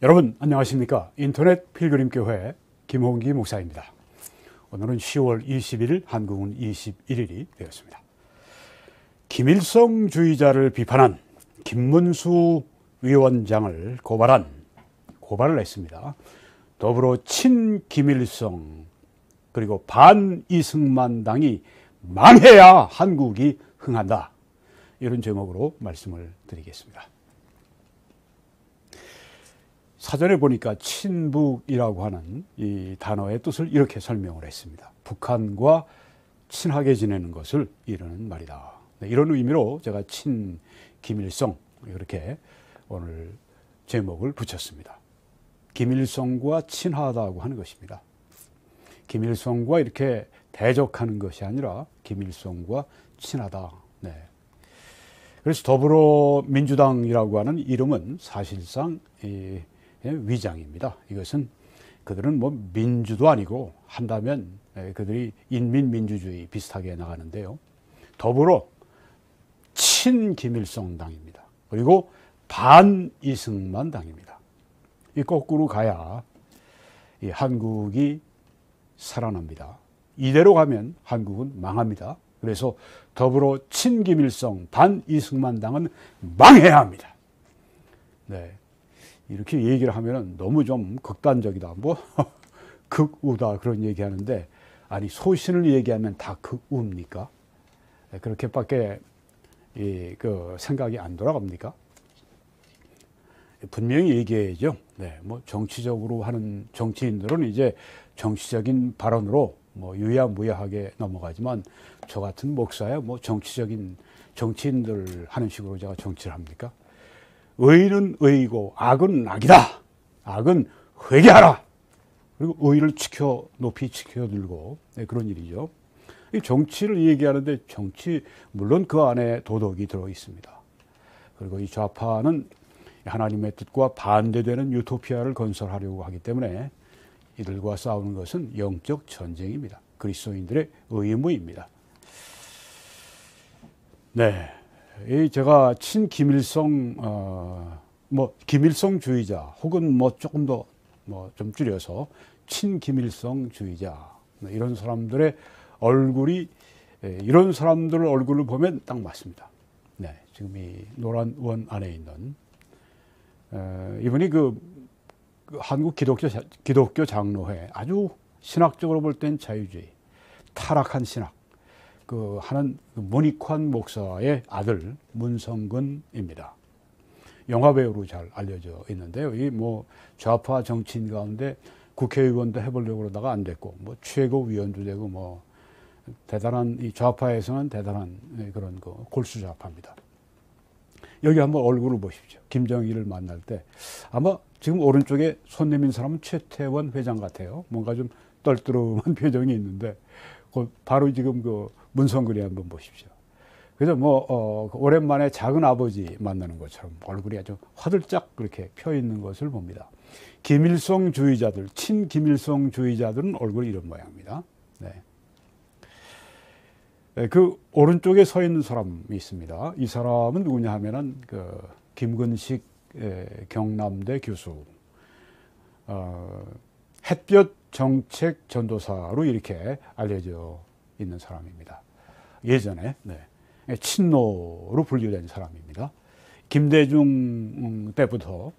여러분 안녕하십니까? 인터넷 필그림교회 김홍기 목사입니다. 오늘은 10월 21일, 한국은 21일이 되었습니다. 김일성주의자를 비판한 김문수 위원장을 고발을 했습니다. 더불어 친김일성 그리고 반이승만 당이 망해야 한국이 흥한다. 이런 제목으로 말씀을 드리겠습니다. 사전에 보니까 친북이라고 하는 이 단어의 뜻을 이렇게 설명을 했습니다. 북한과 친하게 지내는 것을 이르는 말이다. 이런 의미로 제가 친김일성 이렇게 오늘 제목을 붙였습니다. 김일성과 친하다고 하는 것입니다. 김일성과 이렇게 대적하는 것이 아니라 김일성과 친하다. 네. 그래서 더불어민주당이라고 하는 이름은 사실상 위장입니다. 이것은 그들은 뭐 민주도 아니고 한다면 그들이 인민민주주의 비슷하게 나가는데요. 더불어 친김일성 당입니다. 그리고 반이승만 당입니다. 이 거꾸로 가야 이 한국이 살아납니다. 이대로 가면 한국은 망합니다. 그래서 더불어 친김일성 반이승만 당은 망해야 합니다. 네. 이렇게 얘기를 하면 너무 좀 극단적이다. 뭐 극우다 그런 얘기하는데 아니 소신을 얘기하면 다 극우입니까? 그렇게밖에 그 생각이 안 돌아갑니까? 분명히 얘기해야죠. 네, 뭐 정치적으로 하는 정치인들은 이제 정치적인 발언으로 뭐 유야무야하게 넘어가지만 저 같은 목사야 뭐 정치적인 정치인들 하는 식으로 제가 정치를 합니까? 의는 의이고 악은 악이다. 악은 회개하라. 그리고 의를 높이 지켜들고 네, 그런 일이죠. 이 정치를 얘기하는데 정치 물론 그 안에 도덕이 들어 있습니다. 그리고 이 좌파는 하나님의 뜻과 반대되는 유토피아를 건설하려고 하기 때문에 이들과 싸우는 것은 영적 전쟁입니다. 그리스도인들의 의무입니다. 네. 제가 친김일성 김일성주의자 혹은 뭐 조금 더 좀 줄여서 친김일성주의자 이런 사람들의 얼굴이 이런 사람들 얼굴을 보면 딱 맞습니다. 네, 지금 이 노란 원 안에 있는 이분이 그 한국 기독교 장로회 아주 신학적으로 볼 땐 자유주의 타락한 신학 하는 문익환 목사의 아들 문성근입니다. 영화배우로 잘 알려져 있는데요. 이 뭐 좌파 정치인 가운데 국회의원도 해보려고 그러다가 안 됐고, 뭐 최고위원도 되고, 뭐 대단한 이 좌파에서는 대단한 그런 골수 좌파입니다. 여기 한번 얼굴을 보십시오. 김정일을 만날 때 아마 지금 오른쪽에 손님인 사람은 최태원 회장 같아요. 뭔가 좀 떨떠름한 표정이 있는데 바로 지금 그 문성근이 한번 보십시오. 그래서 오랜만에 작은 아버지 만나는 것처럼 얼굴이 아주 화들짝 그렇게 펴 있는 것을 봅니다. 김일성주의자들, 친김일성주의자들은 얼굴이 이런 모양입니다. 네. 그 오른쪽에 서 있는 사람이 있습니다. 이 사람은 누구냐 하면은 김근식 경남대 교수, 햇볕 정책 전도사로 이렇게 알려져 있는 사람입니다. 예전에 친노로 분류된 사람입니다. 김대중 때부터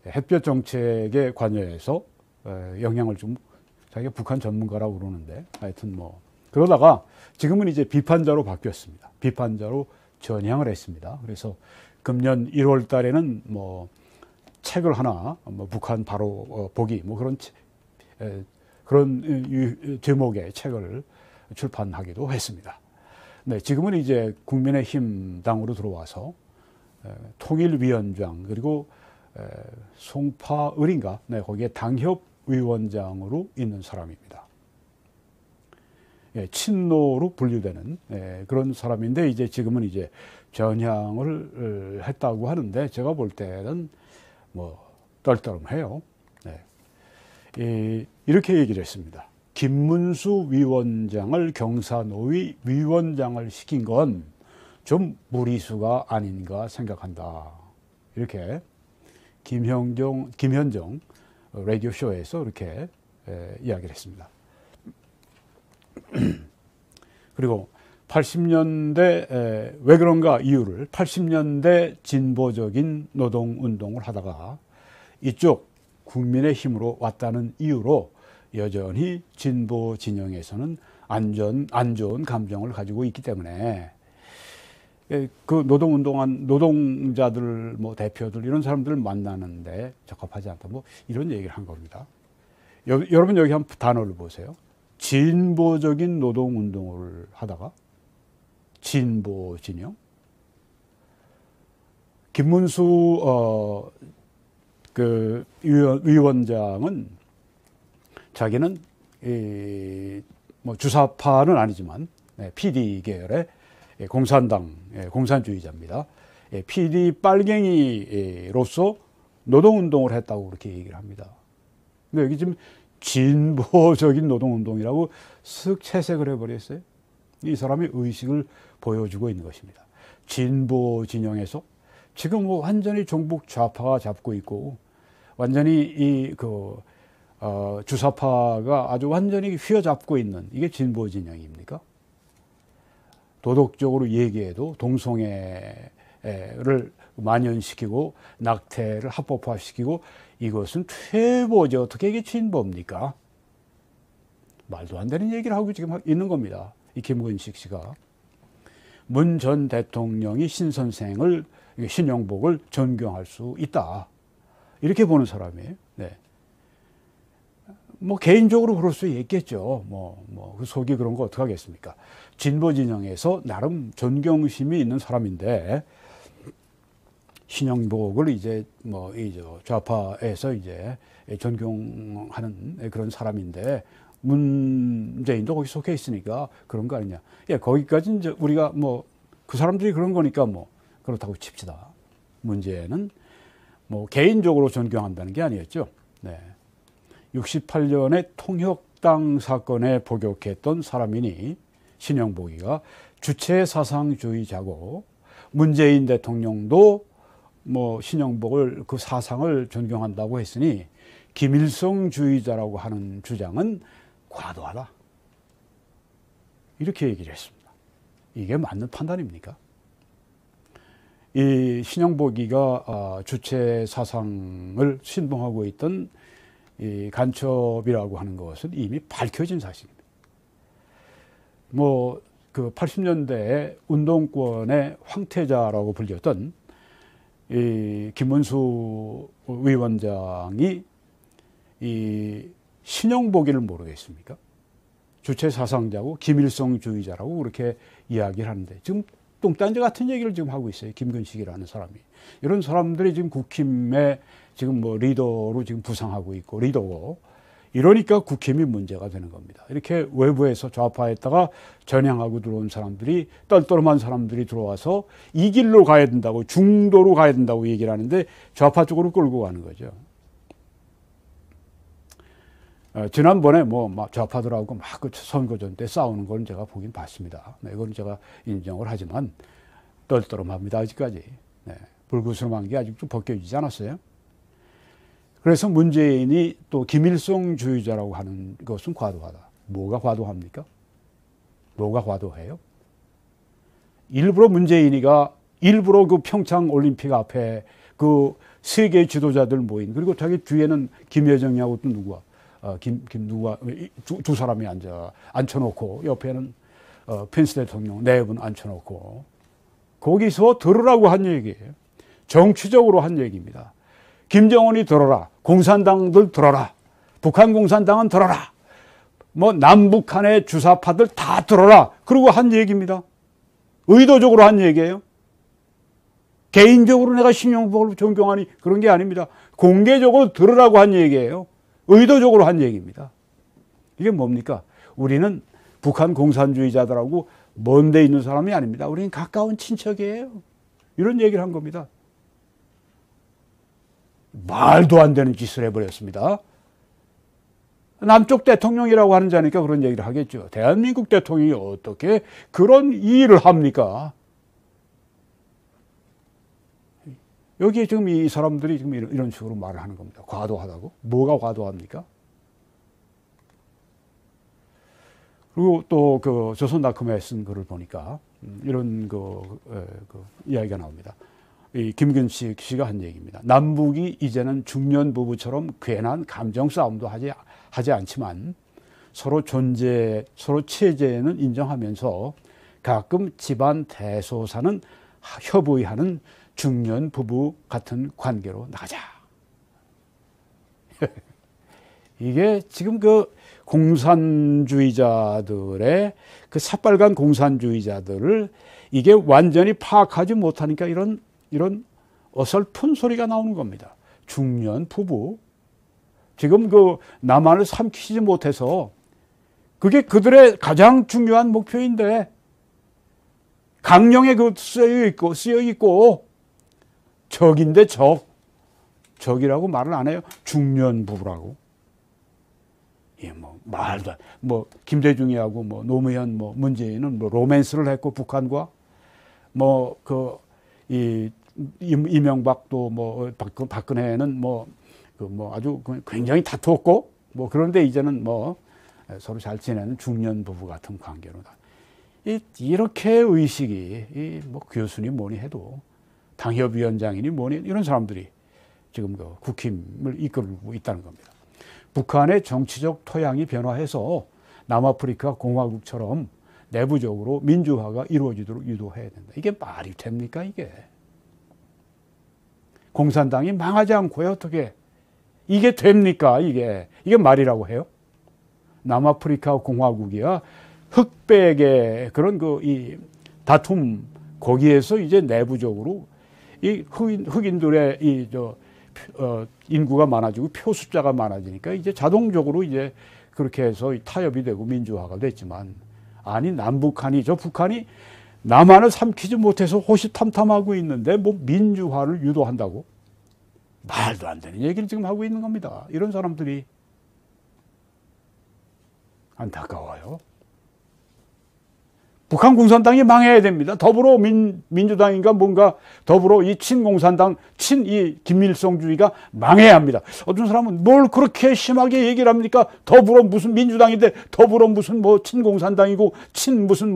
햇볕 정책에 관여해서 영향을 좀 자기가 북한 전문가라고 그러는데 하여튼 그러다가 지금은 이제 비판자로 바뀌었습니다. 비판자로 전향을 했습니다. 그래서 금년 1월 달에는 책을 하나 북한 바로 보기 그런 제목의 책을 출판하기도 했습니다. 네, 지금은 이제 국민의힘 당으로 들어와서 통일위원장 그리고 송파을인가 거기에 당협위원장으로 있는 사람입니다. 친노로 분류되는 그런 사람인데 이제 지금은 이제 전향을 했다고 하는데 제가 볼 때는 떨떠름해요. 네. 이렇게 얘기를 했습니다. 김문수 위원장을 경사노위 위원장을 시킨 건 좀 무리수가 아닌가 생각한다. 이렇게 김현정 라디오 쇼에서 이렇게 이야기를 했습니다. 그리고 80년대 왜 그런가 이유를 80년대 진보적인 노동운동을 하다가 이쪽 국민의힘으로 왔다는 이유로 여전히 진보 진영에서는 안 좋은 감정을 가지고 있기 때문에 그 노동운동한 노동자들 뭐 대표들 이런 사람들을 만나는데 적합하지 않다 뭐 이런 얘기를 한 겁니다. 여러분 여기 한 단어를 보세요. 진보적인 노동운동을 하다가 진보 진영. 김문수 그 위원장은 자기는 뭐 주사파는 아니지만 PD 계열의 공산당 공산주의자입니다. PD 빨갱이로서 노동운동을 했다고 그렇게 얘기를 합니다. 근데 여기 지금 진보적인 노동운동이라고 쓱 채색을 해버렸어요. 이 사람이 의식을 보여주고 있는 것입니다. 진보 진영에서 지금 뭐 완전히 종북 좌파가 잡고 있고 완전히 주사파가 아주 완전히 휘어잡고 있는 이게 진보 진영입니까? 도덕적으로 얘기해도 동성애를 만연시키고 낙태를 합법화시키고 이것은 퇴보죠. 어떻게 이게 진보입니까? 말도 안 되는 얘기를 하고 지금 있는 겁니다. 이 김근식 씨가 문 전 대통령이 신 선생을 신영복을 존경할 수 있다. 이렇게 보는 사람이에요. 네. 뭐 개인적으로 그럴 수 있겠죠. 그 속이 그런 거 어떻게 하겠습니까? 진보 진영에서 나름 존경심이 있는 사람인데 신영복을 이제 좌파에서 이제 존경하는 그런 사람인데 문재인도 거기 속해 있으니까 그런 거 아니냐. 거기까지 이제 우리가 그 사람들이 그런 거니까 그렇다고 칩시다. 문제는 개인적으로 존경한다는 게 아니었죠. 네. 68년에 통역당 사건에 복역했던 사람이니 신영복이가 주체 사상주의자고 문재인 대통령도 신영복을 그 사상을 존경한다고 했으니 김일성주의자라고 하는 주장은 과도하다. 이렇게 얘기를 했습니다. 이게 맞는 판단입니까? 이 신영복이가 주체 사상을 신봉하고 있던 이 간첩이라고 하는 것은 이미 밝혀진 사실입니다. 그 80년대에 운동권의 황태자라고 불렸던 이 김문수 위원장이 이 신영복이를 모르겠습니까? 주체 사상자고 김일성주의자라고 그렇게 이야기를 하는데 지금 똥딴지 같은 얘기를 지금 하고 있어요. 김근식이라는 사람이. 이런 사람들이 지금 국힘의 지금 리더로 지금 부상하고 있고 리더고 이러니까 국힘이 문제가 되는 겁니다. 이렇게 외부에서 좌파에다가 전향하고 들어온 사람들이 떨떠름한 사람들이 들어와서 이 길로 가야 된다고 중도로 가야 된다고 얘기를 하는데 좌파 쪽으로 끌고 가는 거죠. 지난번에 좌파들하고 그 선거전 때 싸우는 걸 제가 보긴 봤습니다. 네, 이건 제가 인정을 하지만 떨떠름합니다. 아직까지. 네, 불구스름한 게 아직도 벗겨지지 않았어요. 그래서 문재인이 또 김일성주의자라고 하는 것은 과도하다. 뭐가 과도합니까? 뭐가 과도해요? 일부러 문재인이가 일부러 그 평창 올림픽 앞에 그 세계 지도자들 모인 그리고 자기 뒤에는 김여정이하고 또 누구야? 두 사람이 앉혀놓고 옆에는 펜스 대통령 네 분 앉혀놓고 거기서 들으라고 한 얘기예요. 정치적으로 한 얘기입니다. 김정은이 들어라. 공산당들 들어라. 북한 공산당은 들어라. 남북한의 주사파들 다 들어라. 그러고 한 얘기입니다. 의도적으로 한 얘기예요. 개인적으로 내가 신영복을 존경하니 그런 게 아닙니다. 공개적으로 들으라고 한 얘기예요. 의도적으로 한 얘기입니다. 이게 뭡니까? 우리는 북한 공산주의자들하고 먼데 있는 사람이 아닙니다. 우리는 가까운 친척이에요. 이런 얘기를 한 겁니다. 말도 안 되는 짓을 해버렸습니다. 남쪽 대통령이라고 하는 자니까 그런 얘기를 하겠죠. 대한민국 대통령이 어떻게 그런 일을 합니까? 여기에 지금 이 사람들이 지금 이런 식으로 말을 하는 겁니다. 과도하다고? 뭐가 과도합니까? 그리고 또 그 조선닷컴에 쓴 글을 보니까 이런 그 이야기가 나옵니다. 이 김근식 씨가 한 얘기입니다. 남북이 이제는 중년 부부처럼 괜한 감정 싸움도 하지 않지만 서로 체제는 인정하면서 가끔 집안 대소사는 협의하는 중년 부부 같은 관계로 나가자. 이게 지금 그 공산주의자들의 그 새빨간 공산주의자들을 이게 완전히 파악하지 못하니까 이런 어설픈 소리가 나오는 겁니다. 중년 부부. 지금 그 남한을 삼키지 못해서 그게 그들의 가장 중요한 목표인데 강령에 그 쓰여 있고 적인데 적이라고 말을 안 해요. 중년 부부라고. 예, 뭐 말도 뭐 김대중이하고 뭐 노무현 뭐 문재인은 뭐 로맨스를 했고 북한과 뭐 그 이 이명박도 뭐 박근혜는 뭐 아주 굉장히 다투었고 뭐 그런데 이제는 뭐 서로 잘 지내는 중년 부부 같은 관계로 이렇게 의식이 뭐 교수니 뭐니 해도 당협위원장이니 뭐니 이런 사람들이 지금 그 국힘을 이끌고 있다는 겁니다. 북한의 정치적 토양이 변화해서 남아프리카 공화국처럼 내부적으로 민주화가 이루어지도록 유도해야 된다. 이게 말이 됩니까 이게? 공산당이 망하지 않고요 어떻게? 이게 됩니까 이게? 이게 말이라고 해요? 남아프리카 공화국이야 흑백의 그런 이 다툼 거기에서 이제 내부적으로 이 흑인들의 인구가 많아지고 표 숫자가 많아지니까 이제 자동적으로 이제 그렇게 해서 타협이 되고 민주화가 됐지만 아니 북한이 남한을 삼키지 못해서 호시탐탐하고 있는데 뭐 민주화를 유도한다고? 말도 안 되는 얘기를 지금 하고 있는 겁니다. 이런 사람들이 안타까워요. 북한 공산당이 망해야 됩니다. 더불어 민주당인가 뭔가 더불어 이 친공산당, 이 김일성주의가 망해야 합니다. 어떤 사람은 뭘 그렇게 심하게 얘기를 합니까? 더불어 무슨 민주당인데 더불어 무슨 뭐 친공산당이고 무슨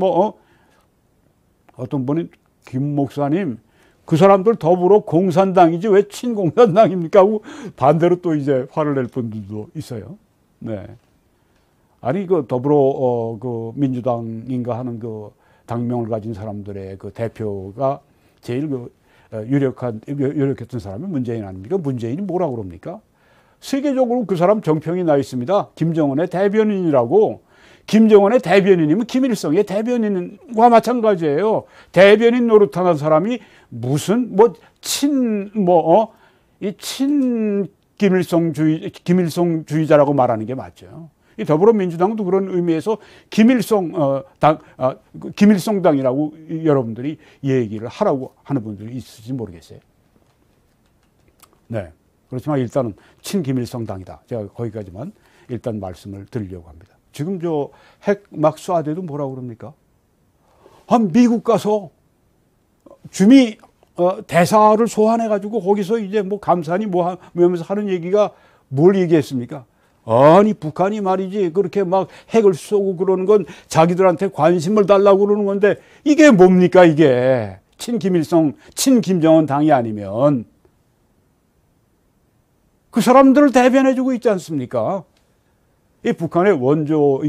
어떤 분이 김 목사님 그 사람들 더불어 공산당이지 왜 친공산당입니까? 하고 반대로 또 이제 화를 낼 분들도 있어요. 네. 아니 그 더불어 그 민주당인가 하는 그 당명을 가진 사람들의 그 대표가 제일 유력했던 사람이 문재인 아닙니까? 문재인이 뭐라고 그럽니까? 세계적으로 그 사람 정평이 나 있습니다. 김정은의 대변인이라고. 김정은의 대변인이면 김일성의 대변인과 마찬가지예요. 대변인 노릇하는 사람이 무슨 김일성주의자라고 말하는 게 맞죠. 이 더불어민주당도 그런 의미에서 김일성당이라고 여러분들이 얘기를 하라고 하는 분들이 있을지 모르겠어요. 네. 그렇지만 일단은 친김일성당이다. 제가 거기까지만 일단 말씀을 드리려고 합니다. 지금 핵 막 쏴대도 뭐라고 그럽니까? 미국 가서 주미 대사를 소환해가지고 거기서 이제 뭐 감사니 뭐 하면서 하는 얘기가 뭘 얘기했습니까? 아니 북한이 말이지 그렇게 막 핵을 쏘고 그러는 건 자기들한테 관심을 달라고 그러는 건데 이게 뭡니까 이게? 친김정은 당이 아니면 그 사람들을 대변해주고 있지 않습니까? 이 북한의 원조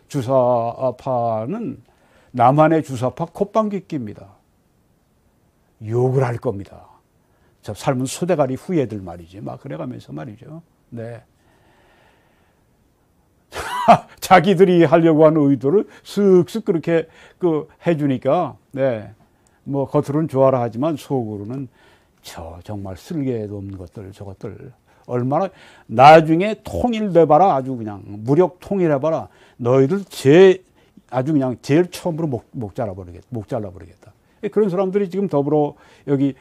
주사파는 남한의 주사파 콧방귀끼입니다. 욕을 할 겁니다. 저 삶은 소대가리 후예들 말이지. 막 그래가면서 말이죠. 네. 자기들이 하려고 하는 의도를 쓱쓱 그렇게 해주니까, 네. 뭐 겉으로는 좋아라 하지만 속으로는 정말 쓸개도 없는 것들, 저것들. 얼마나 나중에 통일돼봐라. 아주 그냥 무력 통일해봐라. 너희들 아주 그냥 제일 처음으로 목 잘라버리겠다. 그런 사람들이 지금 더불어 여기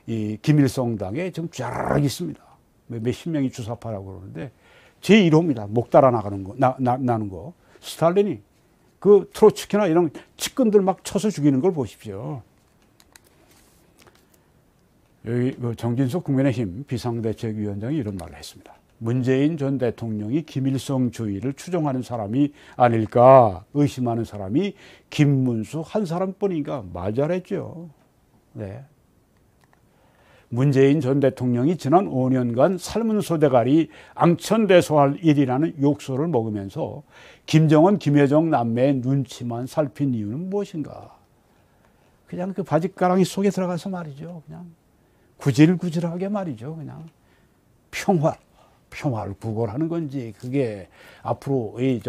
이 김일성당에 지금 쫙 있습니다. 몇십 명이 주사파라고 그러는데 제1호입니다. 목 달아 나가는 거, 나는 거. 스탈린이 그 트로츠키나 이런 측근들 막 쳐서 죽이는 걸 보십시오. 여기 정진석 국민의힘 비상대책위원장이 이런 말을 했습니다. 문재인 전 대통령이 김일성주의를 추종하는 사람이 아닐까 의심하는 사람이 김문수 한 사람뿐인가. 말 잘했죠. 네. 문재인 전 대통령이 지난 5년간 삶은 소대가리 앙천대소할 일이라는 욕설을 먹으면서 김정은, 김여정 남매의 눈치만 살핀 이유는 무엇인가? 그냥 그 바짓가랑이 속에 들어가서 말이죠. 그냥 구질구질하게 말이죠. 그냥 평화를 구걸하는 건지, 그게 앞으로 이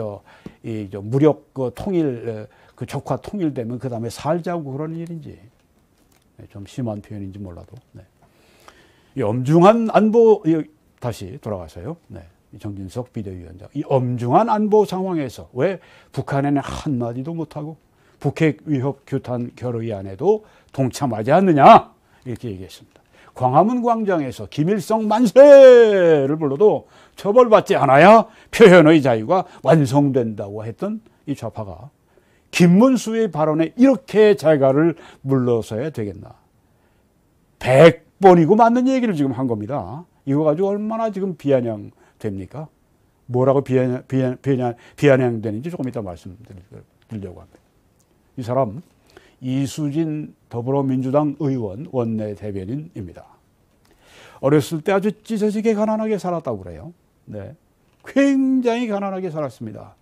무력 통일, 그 적화 통일되면 그 다음에 살자고 그런 일인지, 좀 심한 표현인지 몰라도. 네. 이 엄중한 안보, 다시 돌아가서요. 네. 정진석 비대위원장. 이 엄중한 안보 상황에서 왜 북한에는 한마디도 못하고 북핵 위협 규탄 결의안에도 동참하지 않느냐? 이렇게 얘기했습니다. 광화문 광장에서 김일성 만세를 불러도 처벌받지 않아야 표현의 자유가 완성된다고 했던 이 좌파가 김문수의 발언에 이렇게 자가를 물러서야 되겠나. 100번이고 맞는 얘기를 지금 한 겁니다. 이거 가지고 얼마나 지금 비아냥됩니까? 뭐라고 비아냥되는지 조금 이따 말씀드리려고 합니다. 이 사람 이수진 더불어민주당 의원 원내대변인입니다. 어렸을 때 아주 찢어지게 가난하게 살았다고 그래요. 네. 굉장히 가난하게 살았습니다.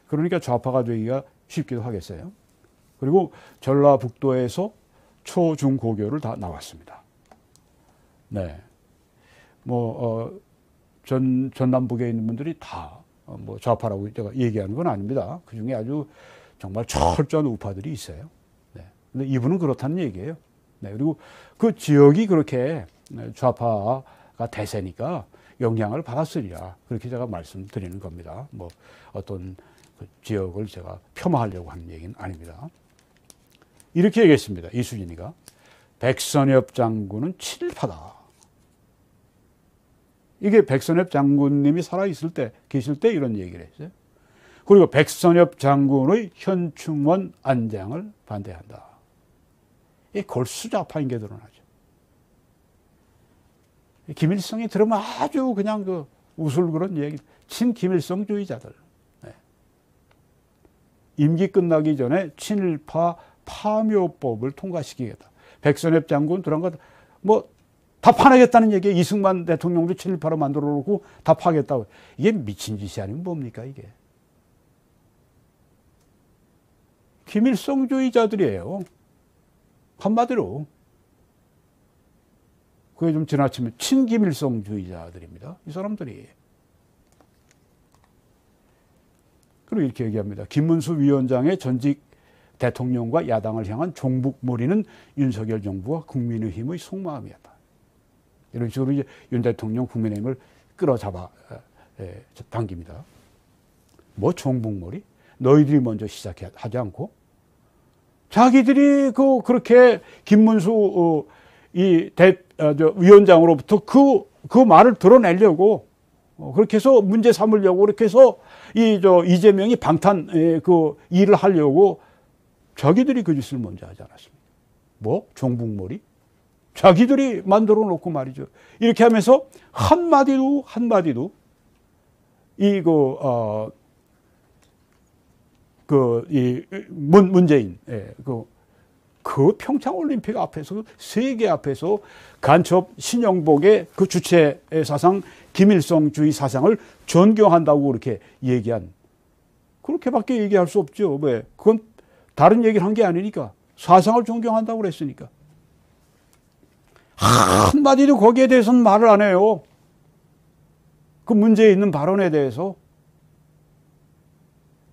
그러니까 좌파가 되기가 쉽기도 하겠어요. 그리고 전라북도에서 초, 중, 고교를 다 나왔습니다. 네. 전남북에 있는 분들이 다 좌파라고 제가 얘기하는 건 아닙니다. 그 중에 아주 정말 철저한 우파들이 있어요. 네. 근데 이분은 그렇다는 얘기예요. 네. 그리고 그 지역이 그렇게 좌파가 대세니까 영향을 받았으리라. 그렇게 제가 말씀드리는 겁니다. 어떤 그 지역을 제가 폄하하려고 하는 얘기는 아닙니다. 이렇게 얘기했습니다. 이수진이가. 백선엽 장군은 친일파다. 이게 백선엽 장군님이 계실 때 이런 얘기를 했어요. 그리고 백선엽 장군의 현충원 안장을 반대한다. 이 골수좌파인 게 드러나죠. 김일성이 들으면 아주 그냥 그 우슬그런 얘기, 친김일성주의자들. 네. 임기 끝나기 전에 친일파 파묘법을 통과시키겠다. 백선엽 장군 그런 거 다 파내겠다는 얘기에 이승만 대통령도 친일파로 만들어 놓고 다 파겠다고. 이게 미친 짓이 아니면 뭡니까 이게. 김일성주의자들이에요. 한마디로. 그게 좀 지나치면 친김일성주의자들입니다. 이 사람들이. 그리고 이렇게 얘기합니다. 김문수 위원장의 전직 대통령과 야당을 향한 종북몰이는 윤석열 정부와 국민의힘의 속마음이었다. 이런 식으로 이제 윤 대통령 국민의힘을 끌어잡아 당깁니다. 종북몰이? 너희들이 먼저 시작하지 않고 자기들이 그렇게 김문수 위원장으로부터 그 말을 드러내려고 그렇게 해서 문제 삼으려고 그렇게 해서 이재명이 방탄 그 일을 하려고 자기들이 그 짓을 먼저 하지 않았습니까? 종북몰이? 자기들이 만들어 놓고 말이죠. 이렇게 하면서 한마디도 문재인 그 평창 올림픽 앞에서 세계 앞에서 간첩 신영복의 그 주체 사상 김일성주의 사상을 존경한다고 그렇게 얘기한, 그렇게밖에 얘기할 수 없죠. 왜? 그건 다른 얘기를 한 게 아니니까. 사상을 존경한다고 그랬으니까. 한마디도 거기에 대해서는 말을 안 해요. 그 문제에 있는 발언에 대해서.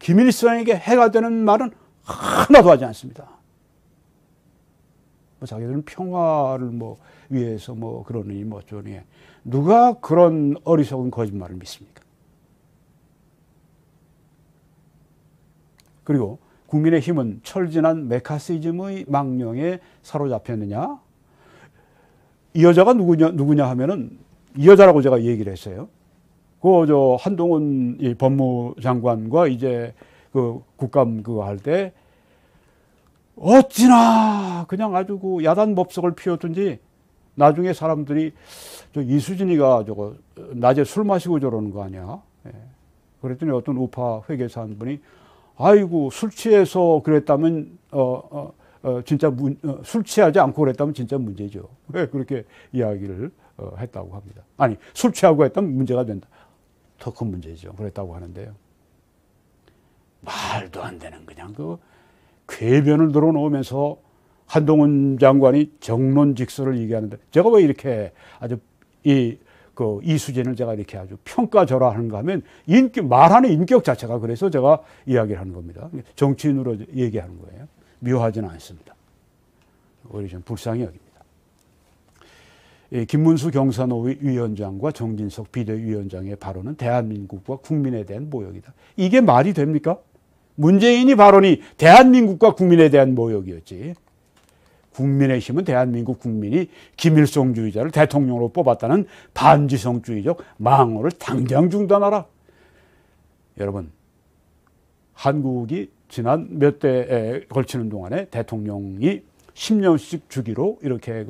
김일성에게 해가 되는 말은 하나도 하지 않습니다. 자기들은 평화를 위해서 그러니 어쩌니. 누가 그런 어리석은 거짓말을 믿습니까? 그리고 국민의힘은 철진한 메카시즘의 망령에 사로잡혔느냐? 이 여자가 누구냐 하면은 이 여자라고 제가 얘기를 했어요. 한동훈 법무장관과 이제 그 국감 할 때 어찌나 그냥 아주 야단 법석을 피웠든지 나중에 사람들이 저 이수진이가 저거 낮에 술 마시고 저러는 거 아니야? 예. 그랬더니 어떤 우파 회계사 한 분이 아이고 술 취해서 그랬다면 진짜 술 취하지 않고 그랬다면 진짜 문제죠. 왜 그렇게 이야기를 했다고 합니다. 아니 술 취하고 했다면 문제가 된다. 더 큰 문제죠. 그랬다고 하는데요. 말도 안 되는 그냥 그 궤변을 늘어놓으면서 한동훈 장관이 정론직설을 얘기하는데 제가 왜 이렇게 아주 이수진을 제가 이렇게 아주 평가절하하는가 하면 말하는 인격 자체가 그래서 제가 이야기를 하는 겁니다. 정치인으로 얘기하는 거예요. 묘하지는 않습니다. 오히려 좀 불쌍히 여깁니다. 김문수 경사노위 위원장과 정진석 비대위원장의 발언은 대한민국과 국민에 대한 모욕이다. 이게 말이 됩니까? 문재인이 발언이 대한민국과 국민에 대한 모욕이었지. 국민의힘은 대한민국 국민이 김일성주의자를 대통령으로 뽑았다는 반지성주의적 망언을 당장 중단하라. 여러분, 한국이 지난 몇 대에 걸치는 동안에 대통령이 10년씩 주기로 이렇게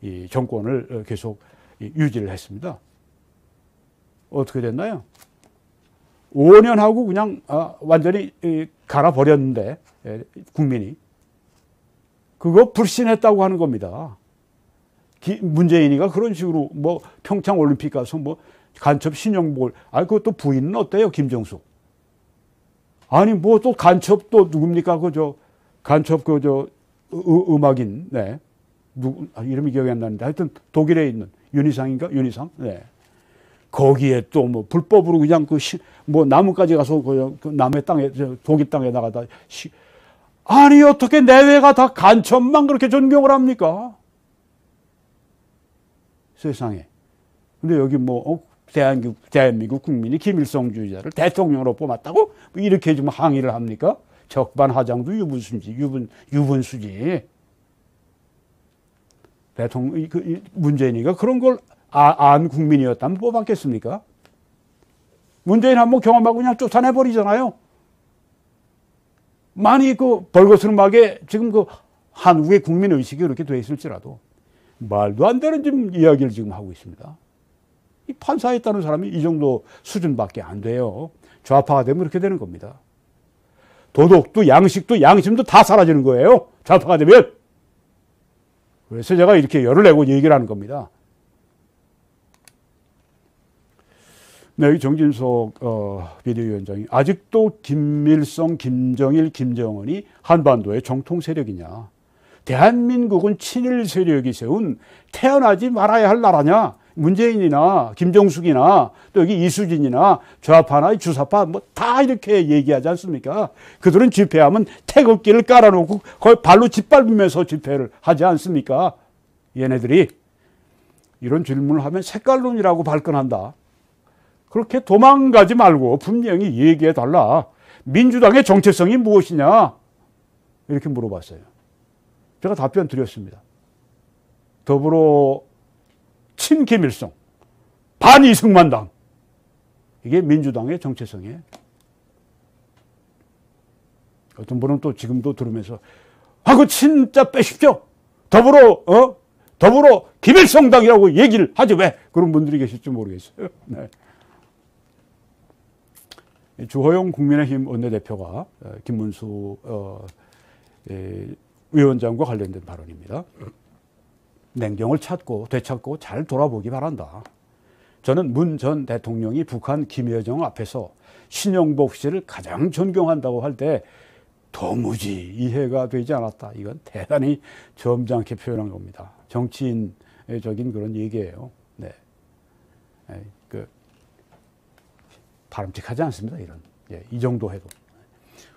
이 정권을 계속 유지를 했습니다. 어떻게 됐나요? 5년 하고 그냥 완전히 갈아버렸는데 국민이 그거 불신했다고 하는 겁니다. 문재인이가 그런 식으로 뭐 평창 올림픽 가서 뭐 간첩 신용복을 그것도 부인은 어때요? 김정숙. 아니 뭐 또 간첩 또 누굽니까? 간첩 음악인 네. 이름이 기억이 안 나는데 하여튼 독일에 있는 윤희상인가? 윤희상? 네. 거기에 또 뭐 불법으로 그냥 뭐 나무까지 가서 그 남의 땅에 독일 땅에 나가다 아니 어떻게 내외가 다 간첩만 그렇게 존경을 합니까? 세상에. 근데 여기 뭐 대한민국 국민이 김일성주의자를 대통령으로 뽑았다고 이렇게 좀 항의를 합니까? 적반하장도 유분수지. 대통령 문재인이가 그런 걸 안 국민이었다면 뽑았겠습니까? 문재인 한번 경험하고 그냥 쫓아내버리잖아요. 많이 벌거스름하게 지금 한국의 국민의식이 그렇게 돼 있을지라도 말도 안 되는 지금 이야기를 지금 하고 있습니다. 이 판사했다는 사람이 이 정도 수준밖에 안 돼요. 좌파가 되면 그렇게 되는 겁니다. 도덕도 양식도 양심도 다 사라지는 거예요. 좌파가 되면. 그래서 제가 이렇게 열을 내고 얘기를 하는 겁니다. 네, 정진석 비대위원장이 아직도 김일성, 김정일, 김정은이 한반도의 정통 세력이냐. 대한민국은 친일 세력이 세운 태어나지 말아야 할 나라냐. 문재인이나 김정숙이나 또 여기 이수진이나 좌파나 주사파 뭐 다 이렇게 얘기하지 않습니까? 그들은 집회하면 태극기를 깔아놓고 거의 발로 짓밟으면서 집회를 하지 않습니까? 얘네들이 이런 질문을 하면 색깔론이라고 발끈한다. 그렇게 도망가지 말고 분명히 얘기해 달라. 민주당의 정체성이 무엇이냐? 이렇게 물어봤어요. 제가 답변 드렸습니다. 더불어 친김일성, 반이승만당. 이게 민주당의 정체성이에요. 어떤 분은 또 지금도 들으면서 그거 진짜 빼십시오. 더불어 김일성당이라고 얘기를 하지 왜? 그런 분들이 계실지 모르겠어요. 네. 주호영 국민의힘 원내대표가 김문수 위원장과 관련된 발언입니다. 냉정을 되찾고 잘 돌아보기 바란다. 저는 문 전 대통령이 북한 김여정 앞에서 신영복 씨를 가장 존경한다고 할 때 도무지 이해가 되지 않았다. 이건 대단히 점잖게 표현한 겁니다. 정치인적인 그런 얘기예요. 네. 바람직하지 않습니다. 이 정도 해도.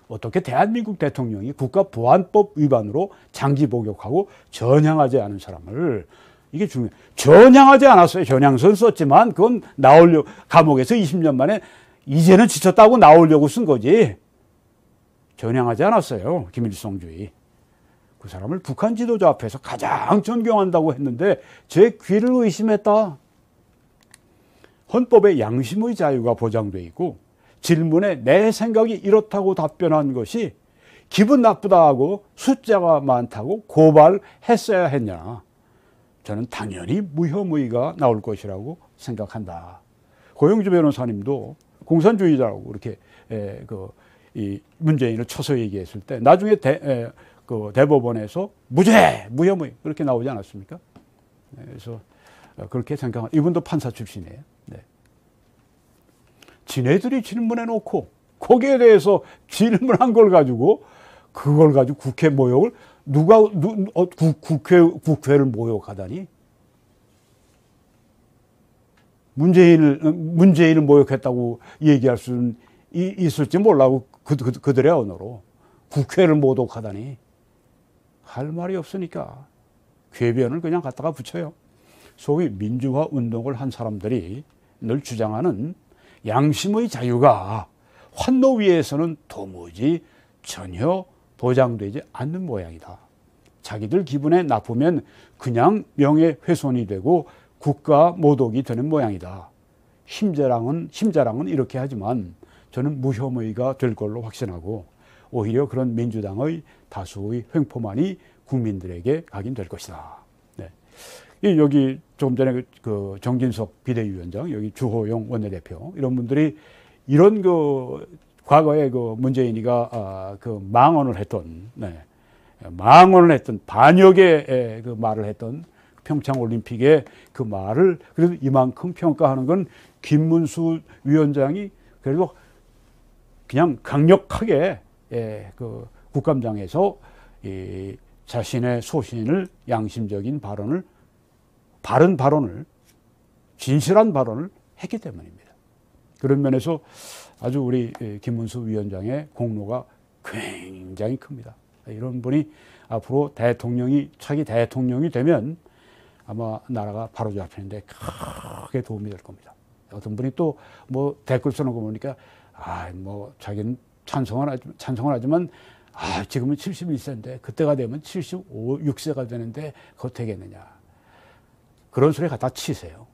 어떻게 대한민국 대통령이 국가보안법 위반으로 장기 복역하고 전향하지 않은 사람을 이게 중요해요. 전향하지 않았어요. 전향선 썼지만 그건 감옥에서 20년 만에 이제는 지쳤다고 나오려고 쓴 거지. 전향하지 않았어요. 김일성주의. 그 사람을 북한 지도자 앞에서 가장 존경한다고 했는데 제 귀를 의심했다. 헌법에 양심의 자유가 보장돼 있고 질문에 내 생각이 이렇다고 답변한 것이 기분 나쁘다 하고 숫자가 많다고 고발했어야 했냐. 저는 당연히 무혐의가 나올 것이라고 생각한다. 고영주 변호사님도 공산주의자라고 그렇게 이 문재인을 쳐서 얘기했을 때 나중에 대법원에서 무죄, 무혐의 그렇게 나오지 않았습니까? 그래서 그렇게 생각한 이분도 판사 출신이에요. 네. 지네들이 질문해 놓고 거기에 대해서 질문한 걸 가지고 그걸 가지고 국회 모욕을 국회를 모욕하다니 문재인을 모욕했다고 얘기할 수는 있을지 몰라고 그들의 언어로 국회를 모독하다니 할 말이 없으니까 궤변을 그냥 갖다가 붙여요. 소위 민주화 운동을 한 사람들이 늘 주장하는 양심의 자유가 환노 위에서는 도무지 전혀 보장되지 않는 모양이다. 자기들 기분에 나쁘면 그냥 명예훼손이 되고 국가 모독이 되는 모양이다. 심자랑은 이렇게 하지만 저는 무혐의가 될 걸로 확신하고 오히려 그런 민주당의 다수의 횡포만이 국민들에게 각인될 것이다. 네. 여기 조금 전에 그 정진석 비대위원장, 여기 주호영 원내대표 이런 분들이 이런 과거에 문재인이가 망언을 했던, 망언을 했던 반역의 말을 했던 평창 올림픽의 그 말을 그래도 이만큼 평가하는 건 김문수 위원장이 그래도 그냥 강력하게 국감장에서 자신의 소신을 양심적인 바른 발언을 진실한 발언을 했기 때문입니다. 그런 면에서 아주 우리 김문수 위원장의 공로가 굉장히 큽니다. 이런 분이 앞으로 차기 대통령이 되면 아마 나라가 바로잡히는데 크게 도움이 될 겁니다. 어떤 분이 또 댓글 쓰는 거 보니까 자기는 찬성은 하지만 지금은 71세인데 그때가 되면 76세가 되는데 그거 되겠느냐. 그런 소리 갖다 치세요.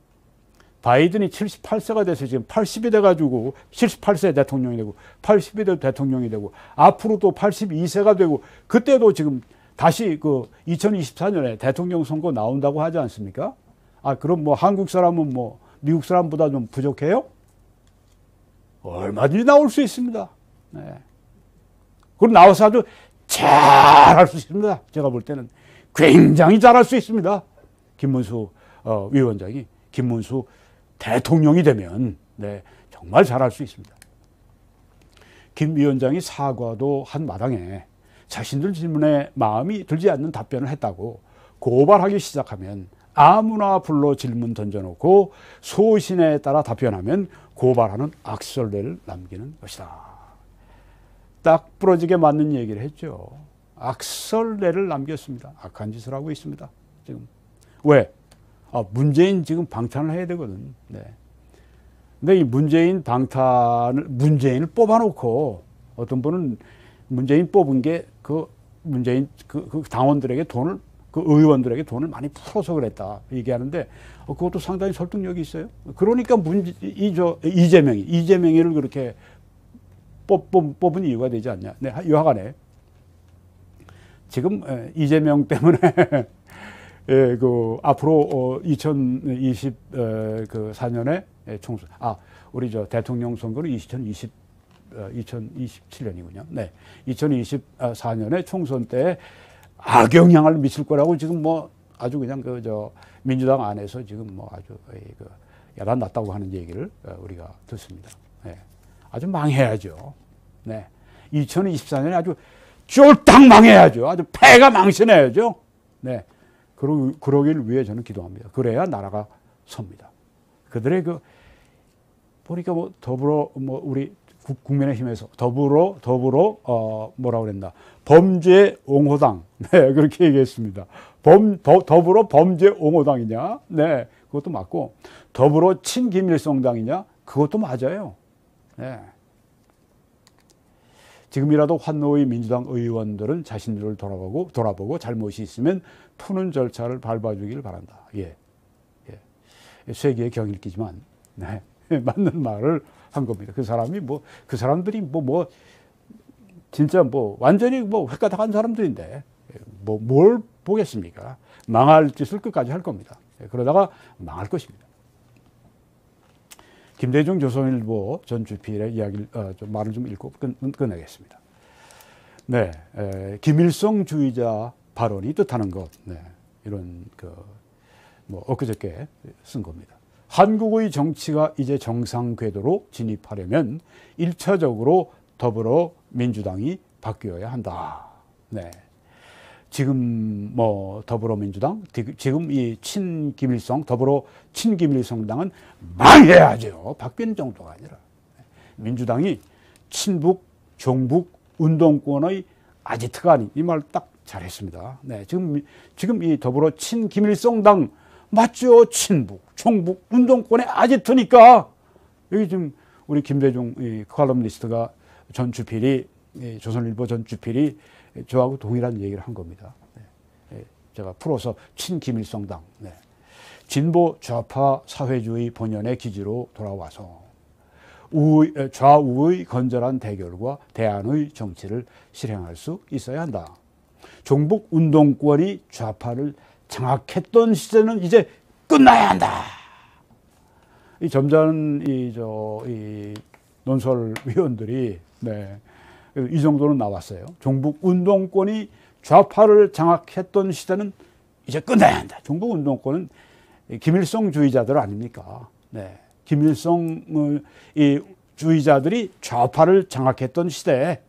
바이든이 78세가 돼서 지금 80이 돼가지고 78세 대통령이 되고 80이 돼도 대통령이 되고 앞으로 또 82세가 되고 그때도 지금 다시 2024년에 대통령 선거 나온다고 하지 않습니까? 그럼 한국 사람은 미국 사람보다 좀 부족해요? 얼마든지 나올 수 있습니다. 네. 그럼 나와서 아주 잘할 수 있습니다. 제가 볼 때는 굉장히 잘할 수 있습니다. 김문수 위원장이 김문수 대통령이 되면 정말 잘할 수 있습니다. 김 위원장이 사과도 한 마당에 자신들 질문에 마음이 들지 않는 답변을 했다고 고발하기 시작하면 아무나 불러 질문 던져놓고 소신에 따라 답변하면 고발하는 악설레를 남기는 것이다. 딱 부러지게 맞는 얘기를 했죠. 악설레를 남겼습니다. 악한 짓을 하고 있습니다. 지금 왜? 문재인 지금 방탄을 해야 되거든. 근데 이 문재인을 뽑아놓고 어떤 분은 문재인 뽑은 게 문재인 당원들에게 의원들에게 돈을 많이 풀어서 그랬다 얘기하는데 그것도 상당히 설득력이 있어요. 그러니까 이재명이를 그렇게 뽑은 이유가 되지 않냐. 여하간에 지금 이재명 때문에 앞으로 2024년에 총선, 우리 대통령 선거는 2027년이군요. 2024년에 총선 때 악영향을 미칠 거라고 지금 아주 그냥 민주당 안에서 지금 아주 야단 났다고 하는 얘기를 우리가 듣습니다. 아주 망해야죠. 2024년에 아주 쫄딱 망해야죠. 아주 패가 망신해야죠. 그러길 위해 저는 기도합니다. 그래야 나라가 섭니다. 그들의 보니까 더불어 우리 국민의힘에서 더불어 뭐라고 그랬나 범죄 옹호당 그렇게 얘기했습니다. 더불어 범죄 옹호당이냐? 그것도 맞고 더불어 친김일성당이냐? 그것도 맞아요. 지금이라도 환노의 민주당 의원들은 자신들을 돌아보고 잘못이 있으면 푸는 절차를 밟아주길 바란다. 세계의 경일기지만 맞는 말을 한 겁니다. 그 사람들이 진짜 완전히 획가닥한 사람들인데 뭘 보겠습니까? 망할 짓을 끝까지 할 겁니다. 그러다가 망할 것입니다. 김대중 조선일보 전 주필의 이야기를 말을 좀 읽고 끝내겠습니다. 네, 김일성주의자 발언이 뜻하는 것, 네, 이런 엊그저께 쓴 겁니다. 한국의 정치가 이제 정상 궤도로 진입하려면 1차적으로 더불어민주당이 바뀌어야 한다. 네. 지금 더불어민주당, 지금 이 친김일성, 더불어 친김일성당은 망해야죠. 바뀌는 정도가 아니라. 민주당이 친북, 종북, 운동권의 아지트가 아닌, 이 말 딱 잘했습니다. 네. 지금 이 더불어 친김일성당 맞죠? 친북, 종북, 운동권의 아지트니까. 여기 지금 우리 김대중 이 칼럼니스트가 전 주필이, 조선일보 전 주필이 저하고 동일한 얘기를 한 겁니다. 네. 제가 풀어서 친김일성당, 네. 진보 좌파 사회주의 본연의 기지로 돌아와서 좌우의 건전한 대결과 대안의 정치를 실행할 수 있어야 한다. 종북 운동권이 좌파를 장악했던 시대는 이제 끝나야 한다. 이 점잖은 이 논설위원들이, 네, 이 정도는 나왔어요. 종북 운동권이 좌파를 장악했던 시대는 이제 끝나야 한다. 종북 운동권은 김일성주의자들 아닙니까? 네, 김일성 주의자들이 좌파를 장악했던 시대에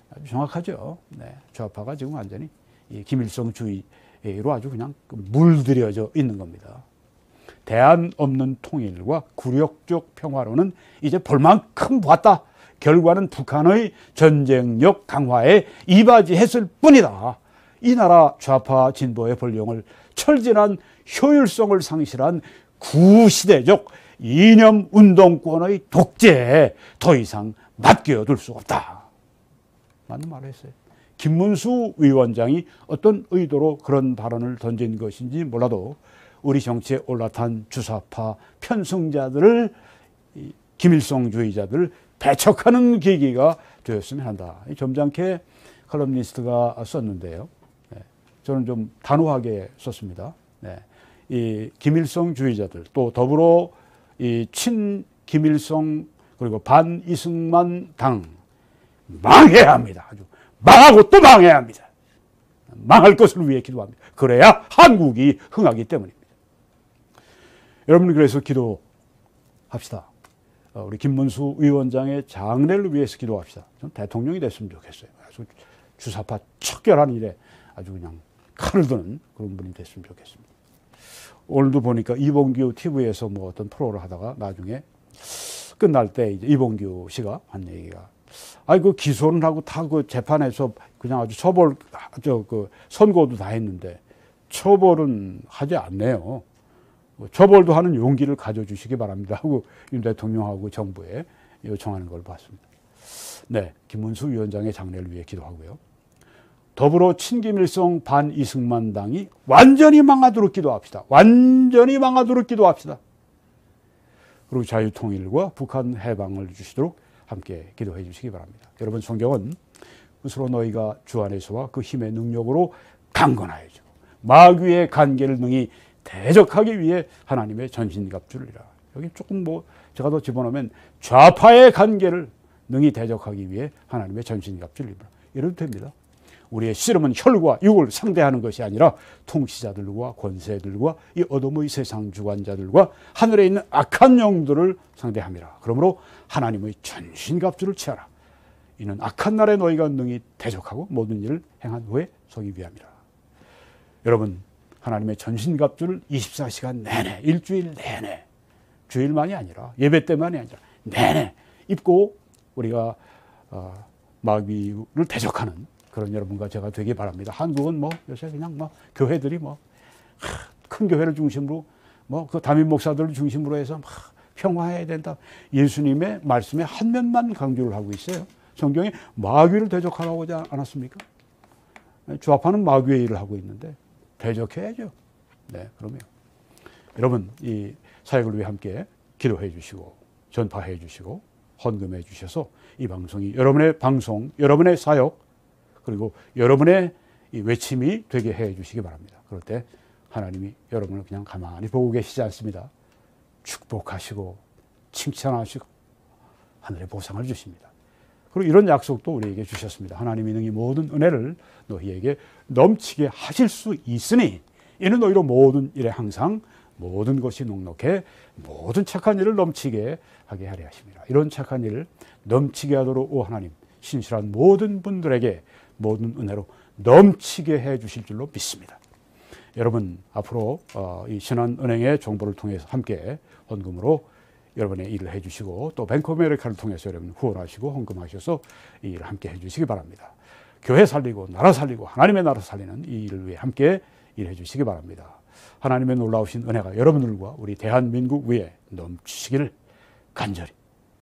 아주 정확하죠. 네, 좌파가 지금 완전히 이 김일성주의로 아주 그냥 물들여져 있는 겁니다. 대안 없는 통일과 굴욕적 평화로는 이제 볼만큼 보았다. 결과는 북한의 전쟁력 강화에 이바지했을 뿐이다. 이 나라 좌파 진보의 본령을 철진한 효율성을 상실한 구시대적 이념 운동권의 독재에 더 이상 맡겨둘 수 없다. 맞는 말을 했어요. 김문수 위원장이 어떤 의도로 그런 발언을 던진 것인지 몰라도 우리 정치에 올라탄 주사파 편승자들을, 김일성주의자들을 배척하는 계기가 되었으면 한다. 점잖게 칼럼니스트가 썼는데요. 네, 저는 좀 단호하게 썼습니다. 네, 이 김일성주의자들, 또 더불어 이 친김일성 그리고 반이승만 당 망해야 합니다. 아주 망하고 또 망해야 합니다. 망할 것을 위해 기도합니다. 그래야 한국이 흥하기 때문입니다. 여러분, 그래서 기도합시다. 우리 김문수 위원장의 장래를 위해서 기도합시다. 전 대통령이 됐으면 좋겠어요. 그래서 주사파 척결하는 일에 아주 그냥 칼을 드는 그런 분이 됐으면 좋겠습니다. 오늘도 보니까 이봉규 TV에서 어떤 프로를 하다가 나중에 끝날 때 이제 이봉규 씨가 한 얘기가, 그 기소는 하고 다 그 재판에서 그냥 아주 선고도 다 했는데 처벌은 하지 않네요. 처벌도 하는 용기를 가져주시기 바랍니다 하고 윤 대통령하고 정부에 요청하는 걸 봤습니다. 네, 김문수 위원장의 장래를 위해 기도하고요. 더불어 친김일성 반이승만 당이 완전히 망하도록 기도합시다. 완전히 망하도록 기도합시다. 그리고 자유통일과 북한 해방을 주시도록 함께 기도해 주시기 바랍니다. 여러분, 성경은 스스로 너희가 주 안에서와 그 힘의 능력으로 강건하여지고 마귀의 간계를 능히 대적하기 위해 하나님의 전신갑주를이라. 여기 조금 제가 더 집어넣으면 좌파의 간계를 능히 대적하기 위해 하나님의 전신갑주를이라. 이래도 됩니다. 우리의 씨름은 혈과 육을 상대하는 것이 아니라 통치자들과 권세들과 이 어둠의 세상 주관자들과 하늘에 있는 악한 영들을 상대함이라. 그러므로 하나님의 전신갑주를 취하라. 이는 악한 날에 너희가 능히 대적하고 모든 일을 행한 후에 서기 위함이라. 여러분, 하나님의 전신갑주를 24시간 내내, 일주일 내내, 주일만이 아니라 예배 때만이 아니라 내내 입고 우리가 마귀를 대적하는 그런 여러분과 제가 되기 바랍니다. 한국은 요새 그냥 교회들이 큰 교회를 중심으로 그 담임 목사들을 중심으로 해서 평화해야 된다. 예수님의 말씀에 한 면만 강조를 하고 있어요. 성경에 마귀를 대적하라고 하지 않았습니까? 좌파는 마귀의 일을 하고 있는데 대적해야죠. 네, 그러면 여러분, 이 사역을 위해 함께 기도해 주시고 전파해 주시고 헌금해 주셔서 이 방송이 여러분의 방송, 여러분의 사역, 그리고 여러분의 이 외침이 되게 해 주시기 바랍니다. 그럴 때 하나님이 여러분을 그냥 가만히 보고 계시지 않습니다. 축복하시고 칭찬하시고 하늘의 보상을 주십니다. 그리고 이런 약속도 우리에게 주셨습니다. 하나님이 능히 모든 은혜를 너희에게 넘치게 하실 수 있으니 이는 너희로 모든 일에 항상 모든 것이 넉넉해 모든 착한 일을 넘치게 하게 하려 하십니다. 이런 착한 일을 넘치게 하도록 오 하나님 신실한 모든 분들에게 모든 은혜로 넘치게 해 주실 줄로 믿습니다. 여러분 앞으로 이 신한은행의 정보를 통해서 함께 헌금으로 여러분의 일을 해주시고 또 뱅크 오브 아메리카를 통해서 여러분 후원하시고 헌금하셔서 이 일을 함께 해주시기 바랍니다. 교회 살리고 나라 살리고 하나님의 나라 살리는 이 일을 위해 함께 일해 주시기 바랍니다. 하나님의 놀라우신 은혜가 여러분들과 우리 대한민국 위에 넘치시기를 간절히